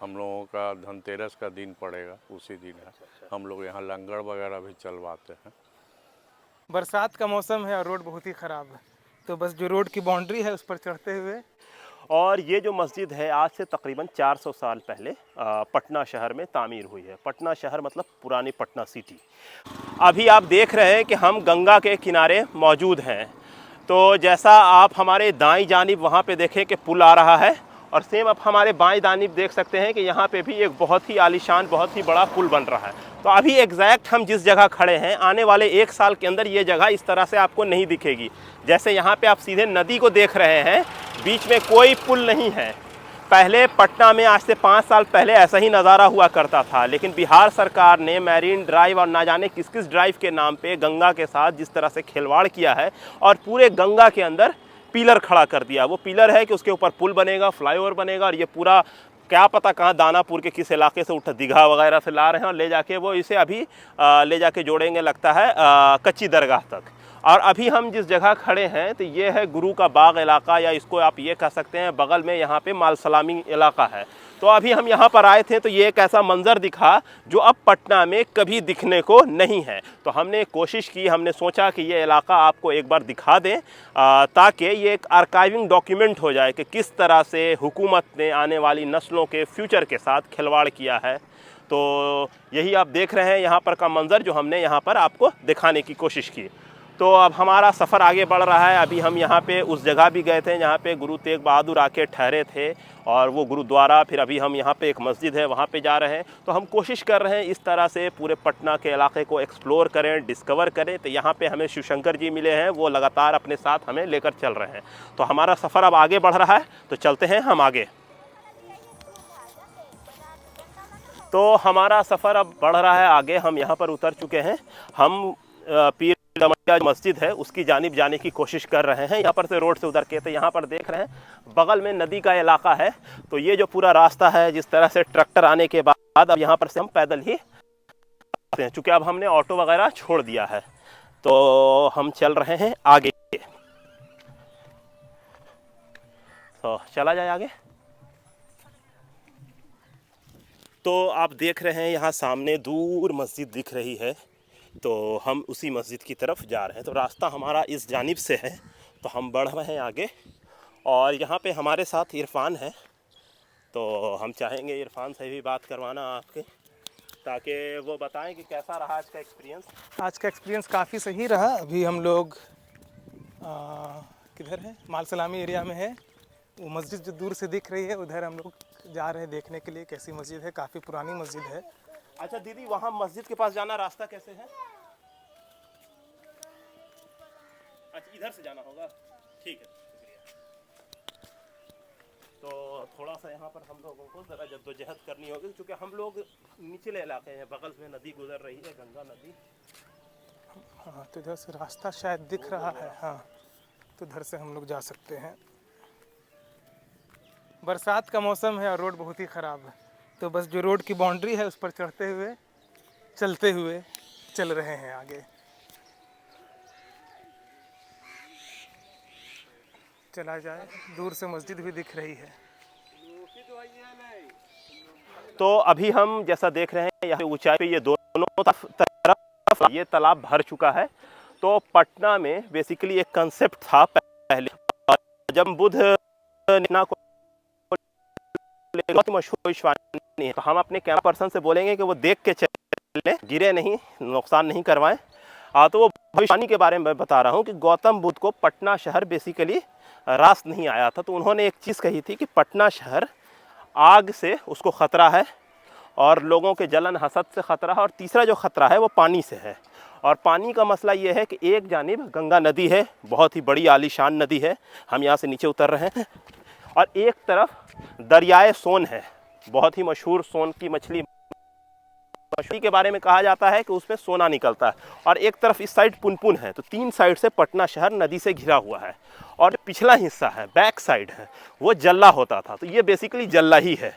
हम लोगों का धनतेरस का दिन पड़ेगा, उसी दिन है। हम लोग यहाँ लंगर वगैरह भी चलवाते हैं। बरसात का मौसम है और रोड बहुत ही ख़राब है, तो बस जो रोड की बाउंड्री है उस पर चढ़ते हुए। और ये जो मस्जिद है आज से तकरीबन 400 साल पहले पटना शहर में तामीर हुई है। पटना शहर मतलब पुरानी पटना सिटी। अभी आप देख रहे हैं कि हम गंगा के किनारे मौजूद हैं। तो जैसा आप हमारे दाईं जानिब वहाँ पे देखें कि पुल आ रहा है, और सेम आप हमारे बाएं जानिब देख सकते हैं कि यहाँ पे भी एक बहुत ही आलीशान, बहुत ही बड़ा पुल बन रहा है। तो अभी एग्जैक्ट हम जिस जगह खड़े हैं, आने वाले 1 साल के अंदर ये जगह इस तरह से आपको नहीं दिखेगी। जैसे यहाँ पे आप सीधे नदी को देख रहे हैं, बीच में कोई पुल नहीं है। पहले पटना में आज से 5 साल पहले ऐसा ही नज़ारा हुआ करता था, लेकिन बिहार सरकार ने मैरीन ड्राइव और ना जाने किस किस ड्राइव के नाम पे गंगा के साथ जिस तरह से खिलवाड़ किया है और पूरे गंगा के अंदर पिलर खड़ा कर दिया। वो पिलर है कि उसके ऊपर पुल बनेगा, फ्लाईओवर बनेगा, और ये पूरा क्या पता कहाँ दानापुर के किस इलाके से उठा दीघा वगैरह से ला रहे हैं और ले जाके वो इसे अभी ले जाके जोड़ेंगे, लगता है कच्ची दरगाह तक। और अभी हम जिस जगह खड़े हैं तो ये है गुरु का बाग इलाका, या इसको आप ये कह सकते हैं बगल में यहाँ पे माल सलामी इलाका है। तो अभी हम यहाँ पर आए थे तो ये एक ऐसा मंजर दिखा जो अब पटना में कभी दिखने को नहीं है। तो हमने कोशिश की, हमने सोचा कि ये इलाका आपको एक बार दिखा दें ताकि ये एक आर्काइविंग डॉक्यूमेंट हो जाए कि किस तरह से हुकूमत ने आने वाली नस्लों के फ्यूचर के साथ खिलवाड़ किया है। तो यही आप देख रहे हैं यहाँ पर का मंजर जो हमने यहाँ पर आपको दिखाने की कोशिश की। तो अब हमारा सफ़र आगे बढ़ रहा है। अभी हम यहाँ पे उस जगह भी गए थे जहाँ पे गुरु तेग बहादुर आके ठहरे थे, और वो गुरुद्वारा, फिर अभी हम यहाँ पे एक मस्जिद है वहाँ पे जा रहे हैं। तो हम कोशिश कर रहे हैं इस तरह से पूरे पटना के इलाके को एक्सप्लोर करें, डिस्कवर करें। तो यहाँ पे हमें शिवशंकर जी मिले हैं, वो लगातार अपने साथ हमें लेकर चल रहे हैं। तो हमारा सफ़र अब आगे बढ़ रहा है, तो चलते हैं हम आगे। तो हमारा सफ़र अब बढ़ रहा है आगे। हम यहाँ पर उतर चुके हैं। हम पीर मस्जिद है उसकी जानिब जाने की कोशिश कर रहे हैं। यहाँ पर से रोड से उतर के, तो यहाँ पर देख रहे हैं बगल में नदी का इलाका है। तो ये जो पूरा रास्ता है, जिस तरह से ट्रैक्टर आने के बाद अब यहाँ पर से हम पैदल ही आते हैं, चूँकि अब हमने ऑटो वगैरह छोड़ दिया है। तो हम चल रहे हैं आगे। तो चला जाए आगे। तो आप देख रहे हैं यहाँ सामने दूर मस्जिद दिख रही है, तो हम उसी मस्जिद की तरफ जा रहे हैं। तो रास्ता हमारा इस जानिब से है, तो हम बढ़ रहे हैं आगे। और यहाँ पे हमारे साथ इरफान है, तो हम चाहेंगे इरफान से भी बात करवाना आपके, ताकि वो बताएं कि कैसा रहा आज का एक्सपीरियंस। आज का एक्सपीरियंस काफ़ी सही रहा। अभी हम लोग किधर है, माल सलामी एरिया में है। वो मस्जिद जो दूर से दिख रही है उधर हम लोग जा रहे हैं देखने के लिए कैसी मस्जिद है। काफ़ी पुरानी मस्जिद है। अच्छा दीदी, वहाँ मस्जिद के पास जाना रास्ता कैसे है? अच्छा, इधर से जाना होगा, ठीक है, शुक्रिया। तो थोड़ा सा यहाँ पर हम लोगों को ज़रा जद्दोजहद करनी होगी, क्योंकि हम लोग निचले इलाके हैं, बगल में नदी गुजर रही है, गंगा नदी। हाँ, तो इधर से रास्ता शायद दिख रहा है। हाँ, तो इधर से हम लोग जा सकते हैं। बरसात का मौसम है और रोड बहुत ही ख़राब है, तो बस जो रोड की बाउंड्री है उस पर चढ़ते हुए चलते हुए चल रहे हैं आगे। चला जाए, दूर से मस्जिद भी दिख रही है। तो अभी हम जैसा देख रहे हैं यहाँ ऊंचाई पे ये दोनों तरफ ये तालाब भर चुका है। तो पटना में बेसिकली एक कंसेप्ट था पहले, जब बुद्ध को मशहूर है, तो हम अपने कैमरा पर्सन से बोलेंगे कि वो देख के चले, गिरे नहीं, नुकसान नहीं करवाएं। तो वो भविष्यवाणी के बारे में बता रहा हूँ कि गौतम बुद्ध को पटना शहर बेसिकली रास नहीं आया था। तो उन्होंने एक चीज़ कही थी कि पटना शहर आग से उसको ख़तरा है, और लोगों के जलन हसद से ख़तरा है, और तीसरा जो ख़तरा है वो पानी से है। और पानी का मसला ये है कि एक जानिब गंगा नदी है, बहुत ही बड़ी आलीशान नदी है, हम यहाँ से नीचे उतर रहे हैं, और एक तरफ दरियाए सोन है, बहुत ही मशहूर सोन की मछली के बारे में कहा जाता है कि उसमें सोना निकलता है। और एक तरफ इस साइड पुनपुन है। तो 3 साइड से पटना शहर नदी से घिरा हुआ है, और पिछला हिस्सा है, बैक साइड है, वो जल्ला होता था। तो ये बेसिकली जल्ला ही है।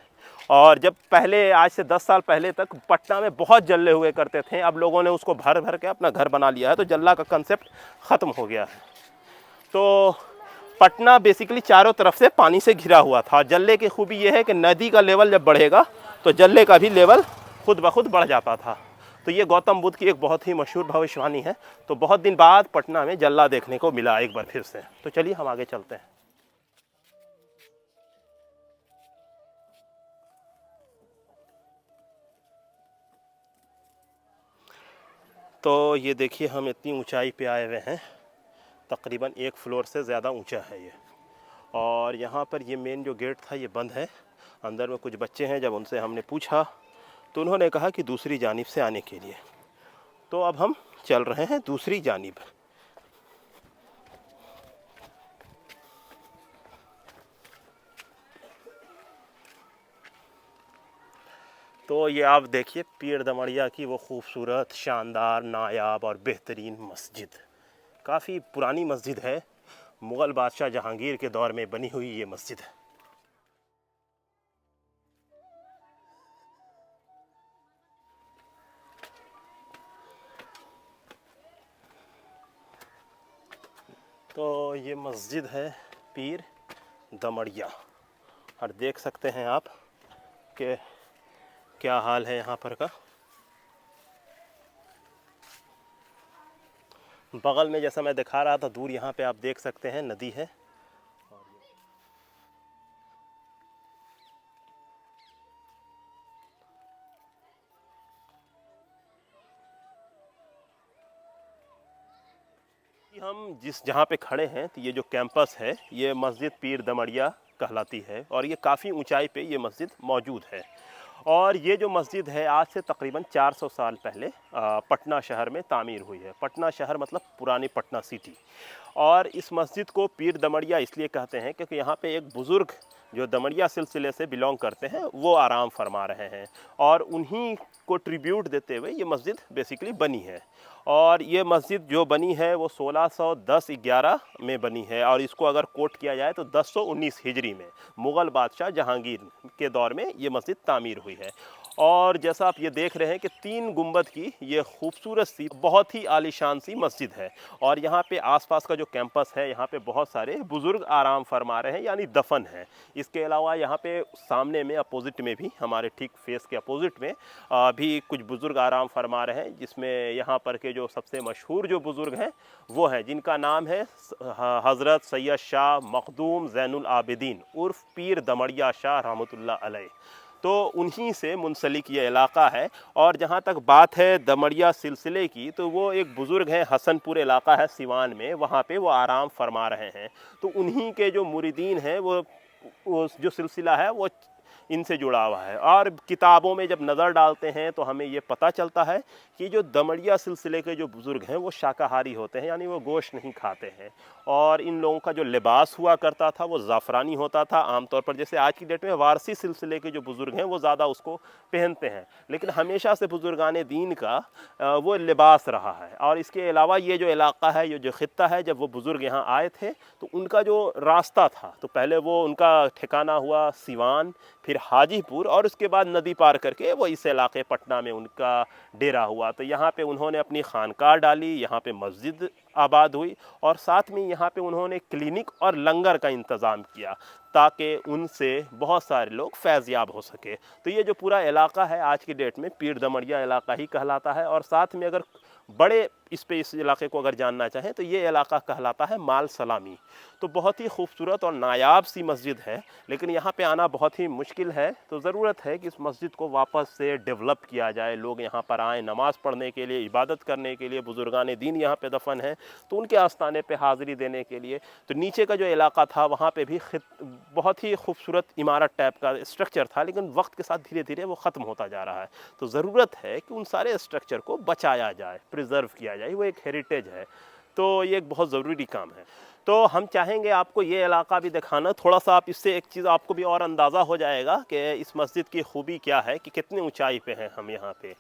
और जब पहले, आज से 10 साल पहले तक पटना में बहुत जल्ले हुए करते थे, अब लोगों ने उसको भर भर के अपना घर बना लिया है, तो जल्ला का कंसेप्ट ख़त्म हो गया है। तो पटना बेसिकली चारों तरफ से पानी से घिरा हुआ था। जल्ले की खूबी यह है कि नदी का लेवल जब बढ़ेगा तो जल्ले का भी लेवल खुद ब खुद बढ़ जाता था। तो ये गौतम बुद्ध की एक बहुत ही मशहूर भविष्यवाणी है। तो बहुत दिन बाद पटना में जल्ला देखने को मिला एक बार फिर से। तो चलिए हम आगे चलते हैं। तो ये देखिए हम इतनी ऊंचाई पे आए हुए हैं, तकरीबन 1 फ्लोर से ज़्यादा ऊंचा है ये। और यहाँ पर ये मेन जो गेट था ये बंद है। अंदर में कुछ बच्चे हैं, जब उनसे हमने पूछा तो उन्होंने कहा कि दूसरी जानिब से आने के लिए। तो अब हम चल रहे हैं दूसरी जानिब। तो ये आप देखिए पीर दमड़िया की वो खूबसूरत, शानदार, नायाब और बेहतरीन मस्जिद। काफ़ी पुरानी मस्जिद है, मुग़ल बादशाह जहांगीर के दौर में बनी हुई ये मस्जिद है। तो ये मस्जिद है पीर दमड़िया, और देख सकते हैं आप कि क्या हाल है यहाँ पर का। बगल में जैसा मैं दिखा रहा था दूर, यहाँ पे आप देख सकते हैं नदी है। हम जहाँ पे खड़े हैं, तो ये जो कैंपस है ये मस्जिद पीर दमड़िया कहलाती है, और ये काफ़ी ऊंचाई पे ये मस्जिद मौजूद है। और ये जो मस्जिद है आज से तकरीबन 400 साल पहले पटना शहर में तामीर हुई है। पटना शहर मतलब पुरानी पटना सिटी। और इस मस्जिद को पीर दमड़िया इसलिए कहते हैं क्योंकि यहाँ पे एक बुज़ुर्ग जो दमड़िया सिलसिले से बिलोंग करते हैं वो आराम फरमा रहे हैं, और उन्हीं को ट्रिब्यूट देते हुए ये मस्जिद बेसिकली बनी है। और ये मस्जिद जो बनी है वो 1610-11 में बनी है, और इसको अगर कोट किया जाए तो 1019 हिजरी में मुग़ल बादशाह जहांगीर के दौर में ये मस्जिद तामीर हुई है। और जैसा आप ये देख रहे हैं कि 3 गुंबद की ये खूबसूरत सी, बहुत ही आलीशान सी मस्जिद है। और यहाँ पे आसपास का जो कैंपस है, यहाँ पे बहुत सारे बुज़ुर्ग आराम फरमा रहे हैं, यानी दफन है। इसके अलावा यहाँ पे सामने में अपोजिट में भी, हमारे ठीक फेस के अपोजिट में भी कुछ बुज़ुर्ग आराम फरमा रहे हैं, जिसमें यहाँ पर के जो सबसे मशहूर जो बुज़ुर्ग हैं वो हैं, जिनका नाम है हज़रत सैयद शाह मखदूम ज़ैनुल आबिदीन उर्फ़ पीर दमड़िया शाह रहमतुल्लाह अलैह। तो उन्हीं से मुंसलिक ये इलाका है। और जहाँ तक बात है दमड़िया सिलसिले की, तो वो एक बुज़ुर्ग हैं, हसनपुर इलाका है सिवान में, वहाँ पे वो आराम फरमा रहे हैं। तो उन्हीं के जो मुरीदीन हैं वो जो सिलसिला है वो इनसे जुड़ा हुआ है। और किताबों में जब नज़र डालते हैं तो हमें ये पता चलता है कि जो दमड़िया सिलसिले के जो बुज़ुर्ग हैं वो शाकाहारी होते हैं, यानी वो गोश्त नहीं खाते हैं। और इन लोगों का जो लिबास हुआ करता था वो ज़ाफ़रानी होता था आमतौर पर। जैसे आज की डेट में वारसी सिलसिले के जो बुज़ुर्ग हैं वो ज़्यादा उसको पहनते हैं, लेकिन हमेशा से बुज़ुर्गान दीन का वो लिबास रहा है। और इसके अलावा ये जो इलाका है, ये जो ख़ित्ता है, जब वो बुज़ुर्ग यहाँ आए थे तो उनका जो रास्ता था, तो पहले वो उनका ठिकाना हुआ सिवान, फिर हाजीपुर, और उसके बाद नदी पार करके वो इस इलाके पटना में उनका डेरा हुआ। तो यहाँ पे उन्होंने अपनी खानकाह डाली, यहाँ पे मस्जिद आबाद हुई, और साथ में यहाँ पे उन्होंने क्लिनिक और लंगर का इंतज़ाम किया ताकि उनसे बहुत सारे लोग फैज़याब हो सके। तो ये जो पूरा इलाका है आज की डेट में पीर दमड़िया इलाका ही कहलाता है। और साथ में अगर बड़े इस इलाके को अगर जानना चाहें तो ये इलाका कहलाता है माल सलामी। तो बहुत ही खूबसूरत और नायाब सी मस्जिद है, लेकिन यहाँ पे आना बहुत ही मुश्किल है। तो ज़रूरत है कि इस मस्जिद को वापस से डेवलप किया जाए, लोग यहाँ पर आएँ नमाज़ पढ़ने के लिए, इबादत करने के लिए। बुज़ुर्गान दीन यहाँ पे दफन हैं, तो उनके आस्थाने पे हाज़िरी देने के लिए। तो नीचे का जो इलाका था वहाँ पे भी बहुत ही खूबसूरत इमारत टाइप का स्ट्रक्चर था, लेकिन वक्त के साथ धीरे धीरे वो ख़त्म होता जा रहा है। तो ज़रूरत है कि उन सारे स्ट्रक्चर को बचाया जाए, प्रिजर्व किया जाए, वो एक हेरिटेज है। तो ये एक बहुत ज़रूरी काम है। तो हम चाहेंगे आपको ये इलाका भी दिखाना। थोड़ा सा आप इससे एक चीज़ आपको भी और अंदाज़ा हो जाएगा कि इस मस्जिद की खूबी क्या है, कि कितनी ऊंचाई पे हैं हम यहाँ पे।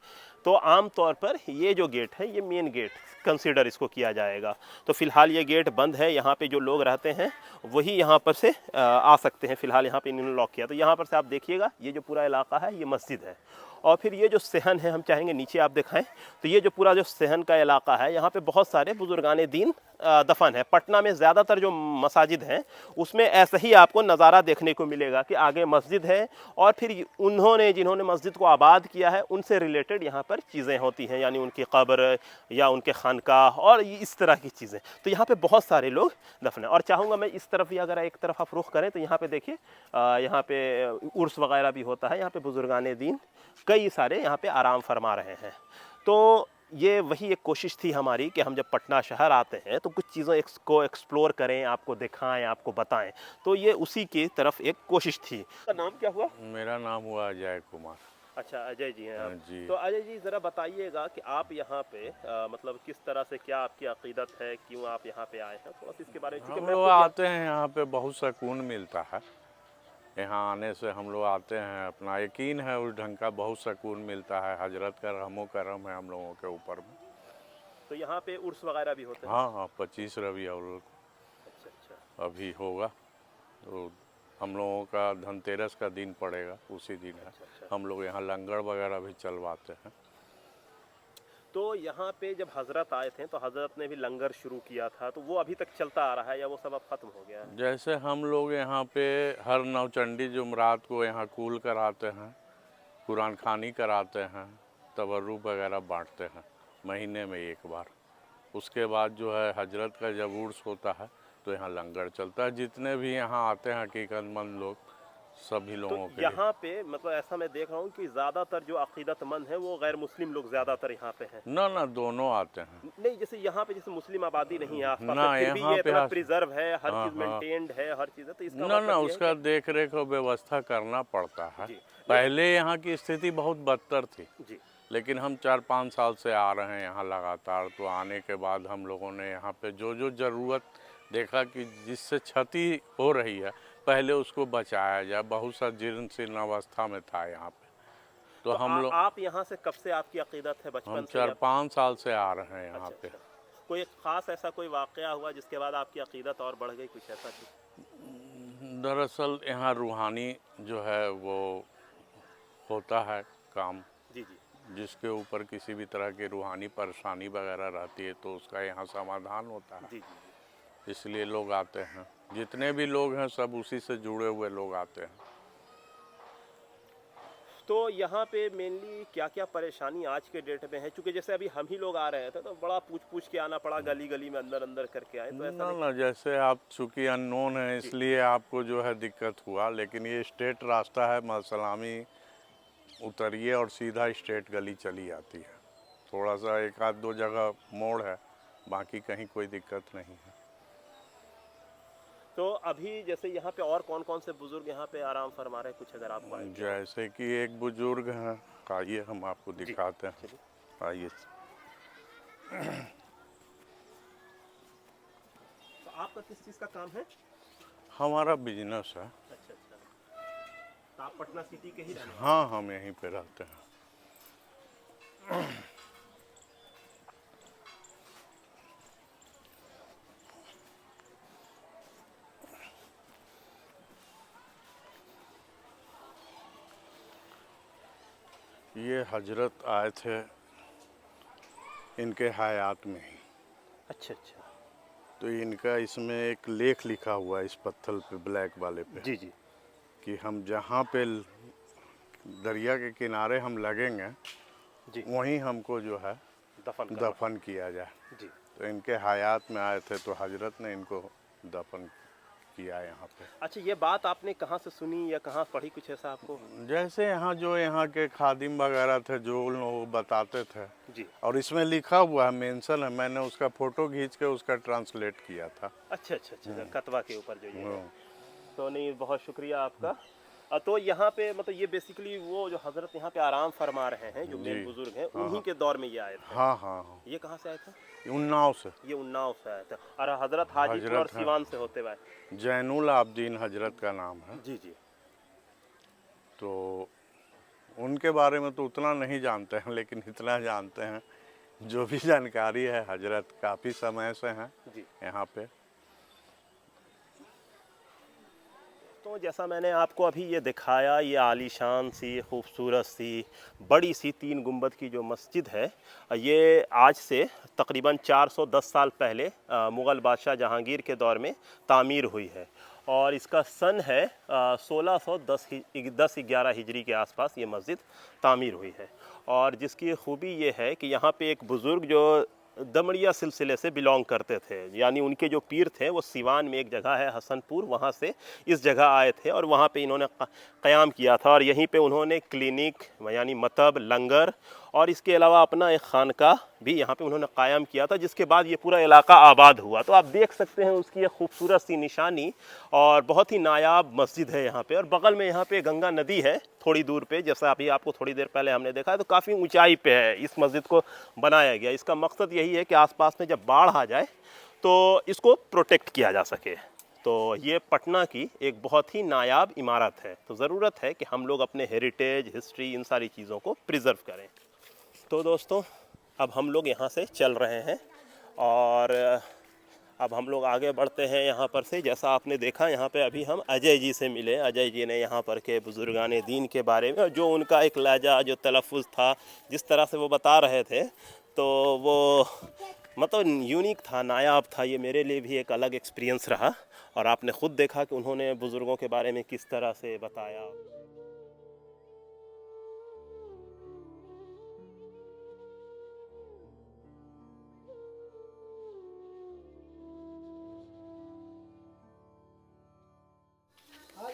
तो आम तौर पर ये जो गेट है ये मेन गेट कंसीडर इसको किया जाएगा। तो फ़िलहाल ये गेट बंद है, यहाँ पे जो लोग रहते हैं वही यहाँ पर से आ सकते हैं। फ़िलहाल यहाँ पे इन्होंने लॉक किया। तो यहाँ पर से आप देखिएगा ये जो पूरा इलाका है ये मस्जिद है। और फिर ये जो सहन है, हम चाहेंगे नीचे आप दिखाएं। तो ये जो पूरा जो सहन का इलाका है, यहाँ पे बहुत सारे बुजुर्गान दीन दफन है। पटना में ज़्यादातर जो मसाजिद हैं उसमें ऐसा ही आपको नज़ारा देखने को मिलेगा कि आगे मस्जिद है और फिर जिन्होंने मस्जिद को आबाद किया है उनसे रिलेटेड यहाँ पर चीज़ें होती हैं, यानी उनकी कब्र या उनके खानकाह और इस तरह की चीज़ें। तो यहाँ पे बहुत सारे लोग दफन हैं। और चाहूँगा मैं इस तरफ भी अगर एक तरफ आप रुख करें तो यहाँ पे देखिए, यहाँ पे उर्स वगैरह भी होता है। यहाँ पे बुजुर्गान दीन कई सारे यहाँ पे आराम फरमा रहे हैं। तो ये वही एक कोशिश थी हमारी कि हम जब पटना शहर आते हैं तो कुछ चीज़ों को एक्सप्लोर करें, आपको दिखाएं, आपको बताएं। तो ये उसी की तरफ एक कोशिश थी। का नाम क्या हुआ? मेरा नाम हुआ अजय कुमार। अच्छा, अजय जी हैं आप। जी। तो अजय जी ज़रा बताइएगा कि आप यहाँ पे मतलब किस तरह से, क्या आपकी अकीदत है, क्यों आप यहाँ पे आए हैं, थोड़ा सा इसके बारे में। हम लोग आते हैं यहाँ पे बहुत सुकून मिलता है। यहाँ आने से हम लोग आते हैं, अपना यकीन है उस ढंग का, बहुत सुकून मिलता है। हजरत का रहमो करम है हम लोगों के ऊपर में। तो यहाँ पे उर्स वगैरह भी होते हैं? हाँ हाँ, 25 रबीउल अव्वल अच्छा अच्छा। अभी होगा। तो हम लोगों का धनतेरस का दिन पड़ेगा, उसी दिन है। हम लोग यहाँ लंगर वगैरह भी चलवाते हैं। तो यहाँ पे जब हजरत आए थे तो हजरत ने भी लंगर शुरू किया था, तो वो अभी तक चलता आ रहा है या वो सब अब खत्म हो गया है? जैसे हम लोग यहाँ पे हर नवचंडी जुमरात को यहाँ कूल कराते हैं, कुरान खानी कराते हैं, तबर्रुक वगैरह बांटते हैं महीने में एक बार। उसके बाद जो है हजरत का जब उर्स होता है तो यहाँ लंगर चलता है। जितने भी यहाँ आते हैं हकीकतमंद लोग, सभी लोगों तो के यहाँ पे मतलब ऐसा मैं देख रहा हूँ कि ज़्यादातर जो अकीदतमंद हैं वो गैर मुस्लिम लोग ज़्यादातर यहाँ पे हैं। ना ना, दोनों आते हैं। नहीं, जैसे यहाँ पे जैसे मुस्लिम आबादी नहीं है आसपास, ना, फिर भी यहाँ ये पे इतना प्रिजर्व है, हर हाँ, चीज़ हाँ। मेंटेन्ड है, हर चीज़ है, तो इसका ना मतलब ना, ये है उसका देख रेख और व्यवस्था करना पड़ता है। जी। पहले यहाँ की स्थिति बहुत बदतर थी, जी लेकिन हम 4-5 साल से आ रहे हैं यहाँ लगातार। तो आने के बाद हम लोगों ने यहाँ पे जो जो ज़रूरत देखा कि जिससे क्षति हो रही है पहले उसको बचाया जाए। बहुत सा जीर्ण शीर्ण अवस्था में था यहाँ पे। तो हम लोग, आप यहाँ से कब से आपकी अकीदत है? बचपन हम से या? 4-5 साल से आ रहे हैं यहाँ पे। अच्छा। कोई ख़ास ऐसा कोई वाक़या हुआ जिसके बाद आपकी अकीदत और बढ़ गई, कुछ ऐसा कुछ? दरअसल यहाँ रूहानी जो है वो होता है काम, जी जी। जिसके ऊपर किसी भी तरह की रूहानी परेशानी वगैरह रहती है तो उसका यहाँ समाधान होता है। जी जी जी। इसलिए लोग आते हैं। जितने भी लोग हैं सब उसी से जुड़े हुए लोग आते हैं। तो यहाँ पे मेनली क्या क्या परेशानी आज के डेट में है? क्योंकि जैसे अभी हम ही लोग आ रहे थे तो बड़ा पूछ के आना पड़ा, गली गली में अंदर अंदर करके आए, तो ऐसा ना नहीं? ना, जैसे आप चूँकि अननोन है इसलिए आपको जो है दिक्कत हुआ, लेकिन ये स्ट्रेट रास्ता है। मलसलामी उतरिए और सीधा स्ट्रेट गली चली आती है। थोड़ा सा एक आध दो जगह मोड़ है, बाकी कहीं कोई दिक्कत नहीं है। तो अभी जैसे यहाँ पे और कौन कौन से बुजुर्ग यहाँ पे आराम फरमा रहे हैं, कुछ अगर आपको idea हो? जैसे कि एक बुजुर्ग हैं, आइए हम आपको दिखाते हैं, आइए। तो आपका किस चीज़ का काम है? हमारा बिजनेस है। अच्छा अच्छा। तो आप पटना सिटी के ही रहने वाले? हाँ, हम यहीं पे रहते हैं। ये हजरत आए थे इनके हयात में ही। अच्छा अच्छा। तो इनका इसमें एक लेख लिखा हुआ है इस पत्थर पे, ब्लैक वाले पे, जी जी। कि हम जहाँ पे दरिया के किनारे हम लगेंगे जी। वहीं हमको जो है दफन किया जाए। जी। तो इनके हयात में आए थे तो हजरत ने इनको दफन किया यहाँ पे। अच्छा, ये बात आपने कहाँ से सुनी या कहाँ पढ़ी, कुछ ऐसा आपको? जैसे यहाँ जो यहाँ के खादिम वगैरह थे जो उन लोग बताते थे, जी। और इसमें लिखा हुआ है, मेंशन है, मैंने उसका फोटो खींच के उसका ट्रांसलेट किया था। अच्छा अच्छा अच्छा, कतवा के ऊपर जो ये है। हाँ। तो नहीं, बहुत शुक्रिया आपका। तो यहाँ पे मतलब ये बेसिकली वो जो हजरत यहाँ पे आराम फरमा रहे हैं, जो मेन जी। बुजुर्ग हैं, उन्हीं के दौर में ये आए थे। हाँ हाँ हाँ, ये कहाँ से आए थे? उन्नाव से। ये उन्नाव से आए थे। और हजरत हाजीपुर हजरत और हैं। सिवान से होते हुए? जैनुल आबदीन हजरत का नाम है। जी जी। तो उनके बारे में तो उतना नहीं जानते हैं, लेकिन इतना जानते हैं जो भी जानकारी है, हजरत काफ़ी समय से हैं जी। यहाँ पे। दोस्तों, जैसा मैंने आपको अभी ये दिखाया, ये आलीशान सी, खूबसूरत सी, बड़ी सी 3 गुंबद की जो मस्जिद है, ये आज से तकरीबन 410 साल पहले मुग़ल बादशाह जहांगीर के दौर में तामीर हुई है। और इसका सन है 1610-11 हिजरी के आसपास ये मस्जिद तामीर हुई है। और जिसकी खूबी ये है कि यहाँ पे एक बुज़ुर्ग जो दमड़िया सिलसिले से बिलोंग करते थे, यानी उनके जो पीर थे वो सिवान में एक जगह है हसनपुर, वहाँ से इस जगह आए थे और वहाँ पे इन्होंने क़याम किया था। और यहीं पे उन्होंने क्लिनिक यानी मतब, लंगर और इसके अलावा अपना एक खानका भी यहाँ पे उन्होंने क़ायम किया था, जिसके बाद ये पूरा इलाका आबाद हुआ। तो आप देख सकते हैं उसकी एक खूबसूरत सी निशानी और बहुत ही नायाब मस्जिद है यहाँ पे। और बगल में यहाँ पे गंगा नदी है थोड़ी दूर पे, जैसा अभी आपको थोड़ी देर पहले हमने देखा है। तो काफ़ी ऊंचाई पे है इस मस्जिद को बनाया गया। इसका मकसद यही है कि आसपास में जब बाढ़ आ जाए तो इसको प्रोटेक्ट किया जा सके। तो ये पटना की एक बहुत ही नायाब इमारत है। तो ज़रूरत है कि हम लोग अपने हेरिटेज, हिस्ट्री, इन सारी चीज़ों को प्रिजर्व करें। तो दोस्तों, अब हम लोग यहाँ से चल रहे हैं और अब हम लोग आगे बढ़ते हैं यहाँ पर से। जैसा आपने देखा, यहाँ पे अभी हम अजय जी से मिले। अजय जी ने यहाँ पर के बुजुर्गान दीन के बारे में, जो उनका एक लहजा, जो तलफ़ुज़ था, जिस तरह से वो बता रहे थे, तो वो मतलब यूनिक था, नायाब था। ये मेरे लिए भी एक अलग एक्सपीरियंस रहा। और आपने ख़ुद देखा कि उन्होंने बुज़ुर्गों के बारे में किस तरह से बताया।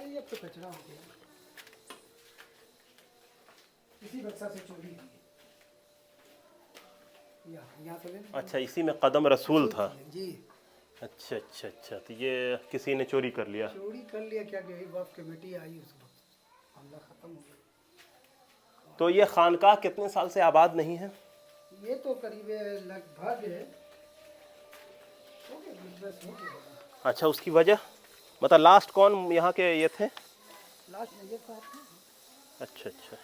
ये अब तो कचरा हो गया, इसी बक्सा से चोरी की है। यहाँ तो लेना। अच्छा, इसी में कदम रसूल था। जी। अच्छा अच्छा अच्छा, तो ये किसी ने चोरी कर लिया। चोरी कर लिया क्या, गरीब बाप कमेटी आई, उसको हमला ख़त्म हो गया। तो ये खानका कितने साल से आबाद नहीं है? ये तो करीब लगभग हो गया 20 हो गया। अच्छा, उसकी वजह मतलब लास्ट कौन यहाँ के ये थे? लास्ट में ये साहब थे। अच्छा अच्छा।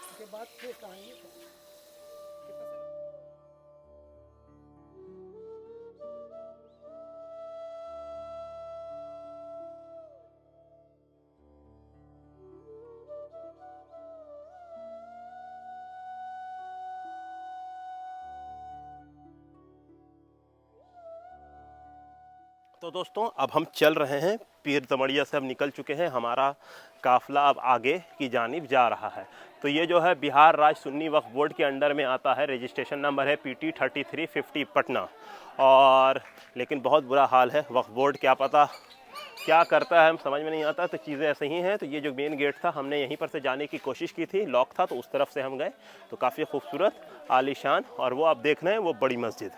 उसके बाद फिर कहानी तो दोस्तों, अब हम चल रहे हैं, पीर दमड़िया से अब निकल चुके हैं। हमारा काफ़िला अब आगे की जानिब जा रहा है। तो ये जो है बिहार राज्य सुन्नी वक्फ बोर्ड के अंडर में आता है। रजिस्ट्रेशन नंबर है PT 3350 पटना। और लेकिन बहुत बुरा हाल है, वक्फ बोर्ड क्या पता क्या करता है, हम समझ में नहीं आता। तो चीज़ें ऐसे ही हैं। तो ये जो मेन गेट था, हमने यहीं पर से जाने की कोशिश की थी, लॉक था, तो उस तरफ से हम गए। तो काफ़ी खूबसूरत, आलीशान, और वो आप देख रहे हैं वो बड़ी मस्जिद।